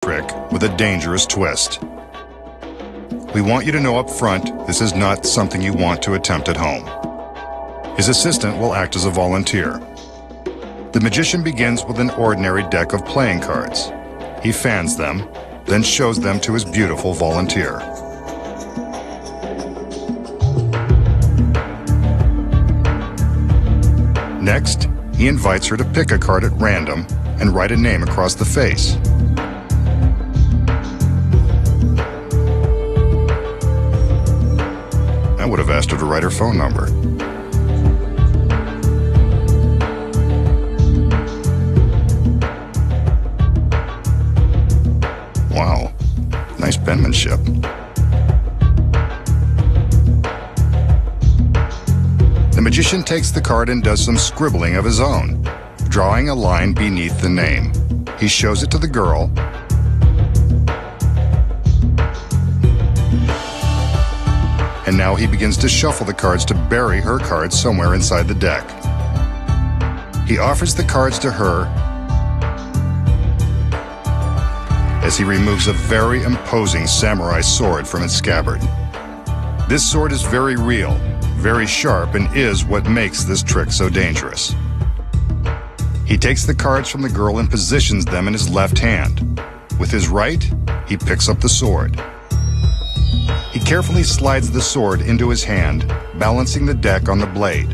trick with a dangerous twist. We want you to know up front this is not something you want to attempt at home. His assistant will act as a volunteer. The magician begins with an ordinary deck of playing cards. He fans them, then shows them to his beautiful volunteer. Next, he invites her to pick a card at random and write a name across the face. I would have asked her to write her phone number. Wow, nice penmanship. The magician takes the card and does some scribbling of his own, drawing a line beneath the name. He shows it to the girl, and now he begins to shuffle the cards to bury her cards somewhere inside the deck. He offers the cards to her as he removes a very imposing samurai sword from its scabbard. This sword is very real, very sharp, and is what makes this trick so dangerous. He takes the cards from the girl and positions them in his left hand. With his right, he picks up the sword. He carefully slides the sword into his hand, balancing the deck on the blade.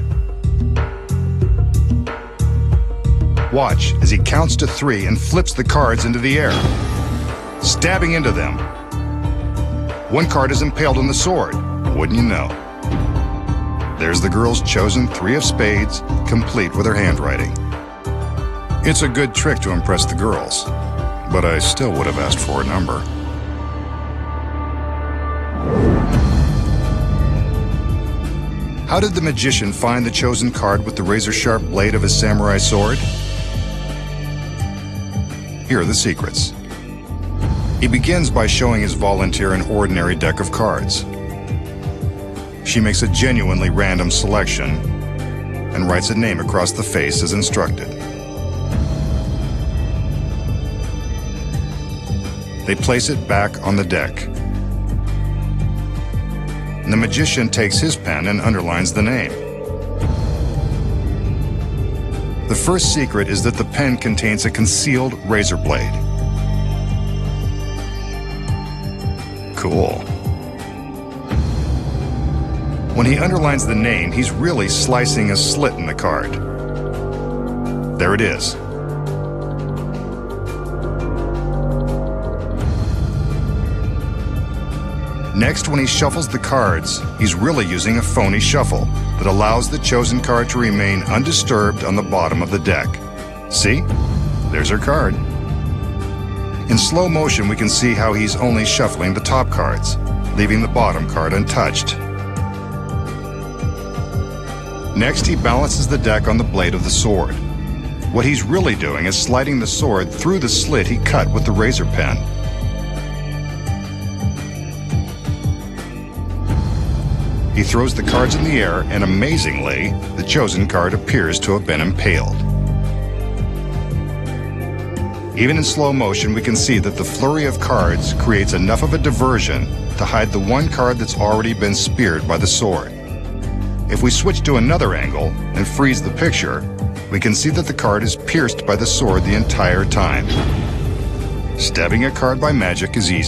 Watch as he counts to 3 and flips the cards into the air, stabbing into them. One card is impaled on the sword, wouldn't you know? There's the girl's chosen 3 of spades, complete with her handwriting. It's a good trick to impress the girls, but I still would have asked for a number. How did the magician find the chosen card with the razor-sharp blade of his samurai sword? Here are the secrets. He begins by showing his volunteer an ordinary deck of cards. She makes a genuinely random selection and writes a name across the face as instructed. They place it back on the deck. And the magician takes his pen and underlines the name. The first secret is that the pen contains a concealed razor blade. Cool. When he underlines the name, he's really slicing a slit in the card. There it is. Next, when he shuffles the cards, he's really using a phony shuffle that allows the chosen card to remain undisturbed on the bottom of the deck. See? There's her card. In slow motion, we can see how he's only shuffling the top cards, leaving the bottom card untouched. Next, he balances the deck on the blade of the sword. What he's really doing is sliding the sword through the slit he cut with the razor pen. He throws the cards in the air, and amazingly, the chosen card appears to have been impaled. Even in slow motion, we can see that the flurry of cards creates enough of a diversion to hide the one card that's already been speared by the sword. If we switch to another angle and freeze the picture, we can see that the card is pierced by the sword the entire time. Stabbing a card by magic is easy.